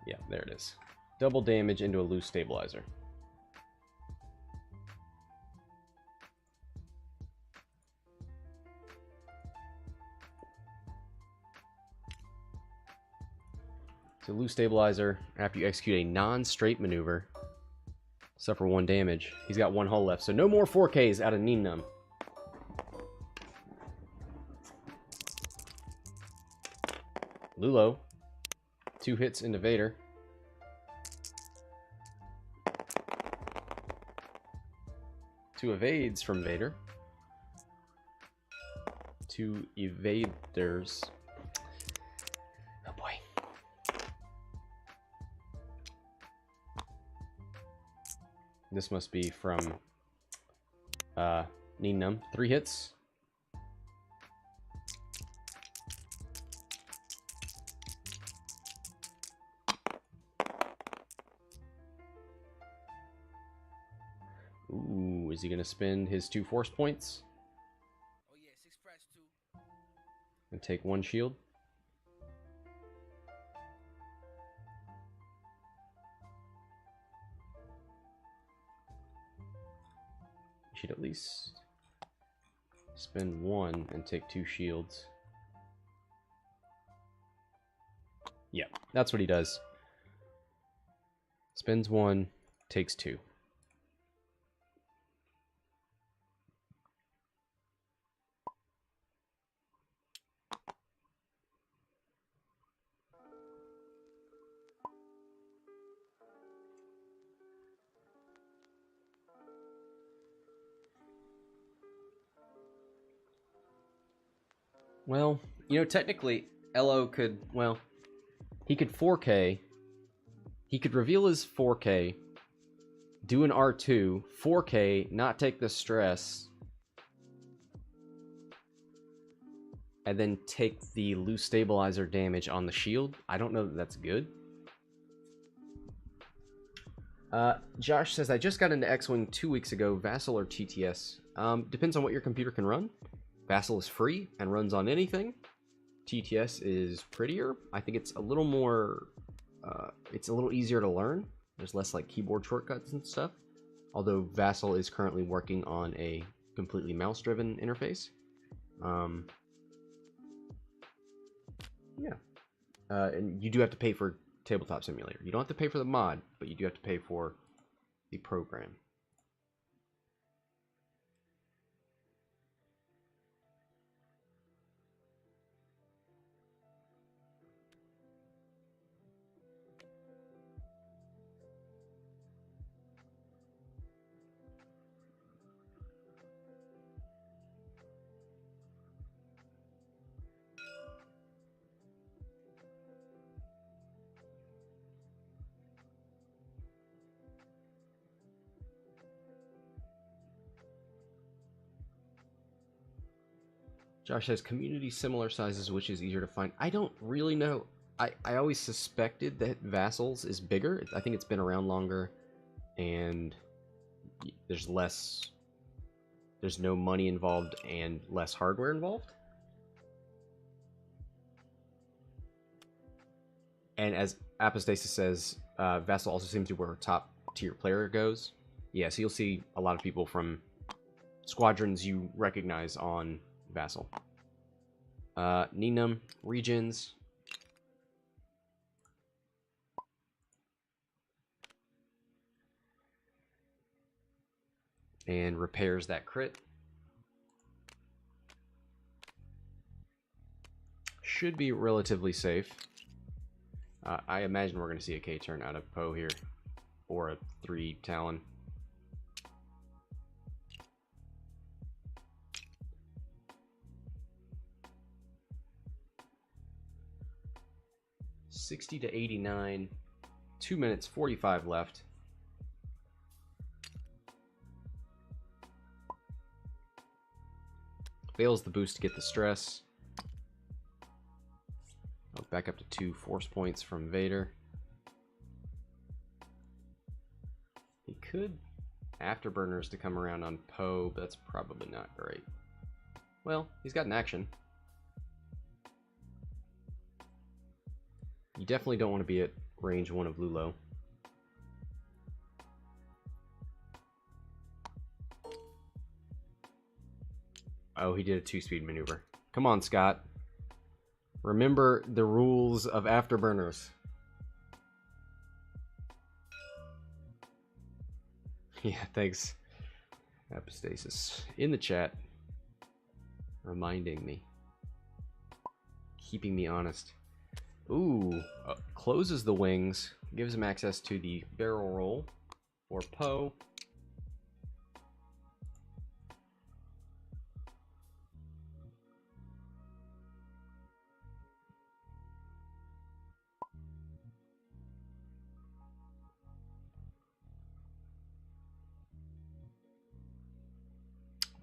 Yeah, there it is. Double damage into a loose stabilizer. So loose stabilizer, after you execute a non-straight maneuver, suffer 1 damage. He's got 1 hull left, so no more 4Ks out of Nien. Lulo, 2 hits into Vader. Two evades from Vader. 2 evaders. Oh boy. This must be from Nien. 3 hits. Ooh, is he going to spend his 2 force points? Oh yeah, 6 press 2. And take 1 shield? You should at least spend 1 and take 2 shields. Yeah, that's what he does. Spends 1, takes 2. Well, you know, technically, Elo could, well, he could 4K. He could reveal his 4K, do an R2, 4K, not take the stress, and then take the loose stabilizer damage on the shield. I don't know that that's good. Josh says, I just got into X-Wing 2 weeks ago. Vassal or TTS? Depends on what your computer can run. Vassal is free and runs on anything. TTS is prettier. I think it's a little more, it's a little easier to learn. There's less like keyboard shortcuts and stuff. Although Vassal is currently working on a completely mouse-driven interface. Yeah. And you do have to pay for Tabletop Simulator. You don't have to pay for the mod, but you do have to pay for the program. Josh says, community similar sizes, which is easier to find. I don't really know. I always suspected that Vassals is bigger. I think it's been around longer, and there's no money involved and less hardware involved. And as Apostasis says, Vassal also seems to be where top tier player goes. Yeah, so you'll see a lot of people from squadrons you recognize on Vassal. Nien regions. And repairs that crit. Should be relatively safe. I imagine we're going to see a K turn out of Poe here, or a 3 Talon. $60 to 89, 2 minutes 45 left. Fails the boost to get the stress. Oh, back up to 2 force points from Vader. He could afterburners to come around on Poe, but that's probably not great. Well, he's got an action. You definitely don't want to be at range 1 of Lulo. Oh, he did a 2-speed maneuver. Come on, Scott. Remember the rules of afterburners. Yeah, thanks. Epistasis in the chat. Reminding me. Keeping me honest. Ooh, closes the wings. Gives him access to the barrel roll for Poe.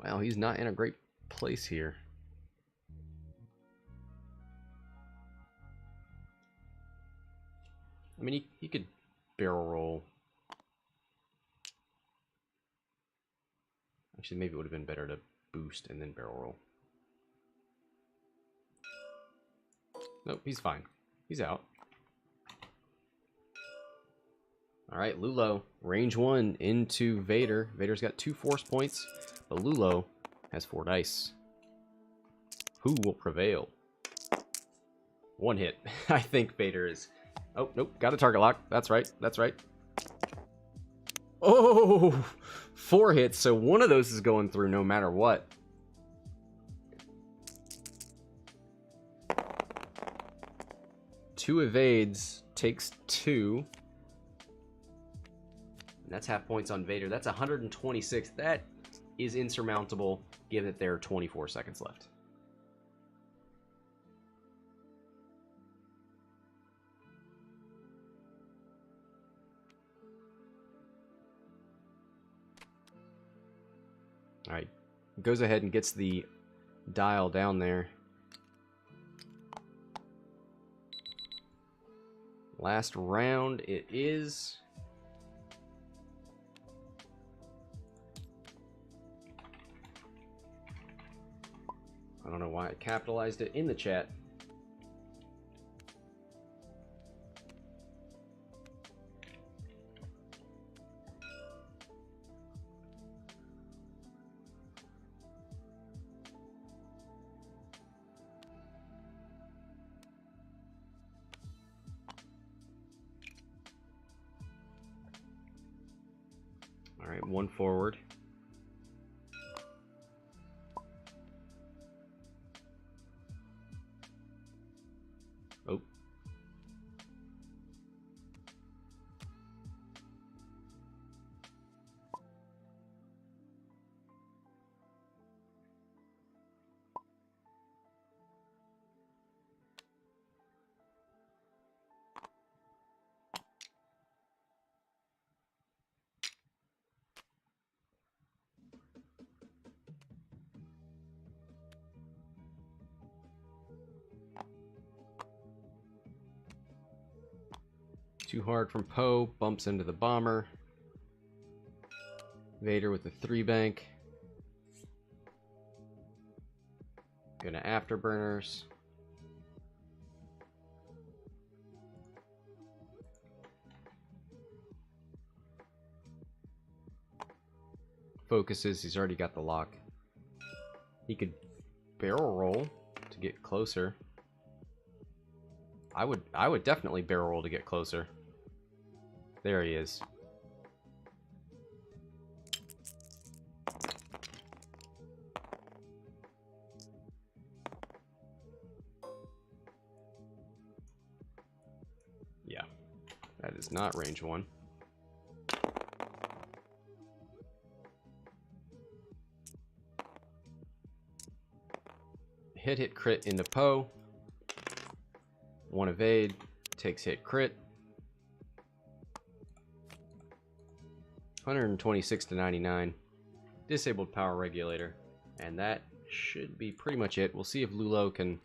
Well, he's not in a great place here. I mean, he could barrel roll. Actually, maybe it would have been better to boost and then barrel roll. Nope, he's fine. He's out. Alright, Lulo, range 1 into Vader. Vader's got 2 force points, but Lulo has 4 dice. Who will prevail? 1 hit. I think Vader is... Oh, nope, got a target lock. That's right, that's right. Oh! 4 hits, so one of those is going through no matter what. Two evades, takes 2. And that's half points on Vader. That's 126. That is insurmountable, given that there are 24 seconds left. Alright, goes ahead and gets the dial down there. Last round it is. I don't know why I capitalized it in the chat. All right, 1 forward. Oh. Too hard from Poe, bumps into the bomber. Vader with the 3-bank. Gonna afterburners. Focuses, he's already got the lock. He could barrel roll to get closer. I would definitely barrel roll to get closer. There he is. That is not range 1. Hit crit into Poe. 1 evade, takes hit crit. 126 to 99. Disabled power regulator. And that should be pretty much it. We'll see if Lulo can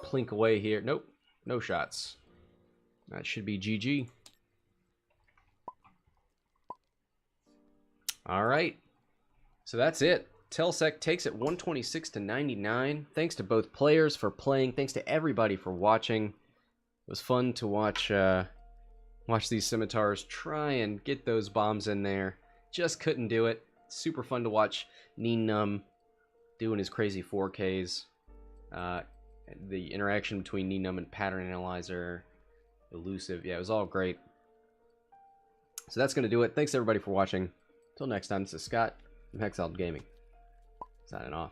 plink away here. Nope, no shots. That should be GG. Alright, so that's it. Tellsek takes it 126 to 99. Thanks to both players for playing. Thanks to everybody for watching. It was fun to watch these scimitars try and get those bombs in there. Just couldn't do it. Super fun to watch Nunb doing his crazy 4Ks. The interaction between Nunb and Pattern Analyzer. Elusive. Yeah, it was all great. So that's going to do it. Thanks everybody for watching. Until next time, this is Scott from Hexaled Gaming. Signing off.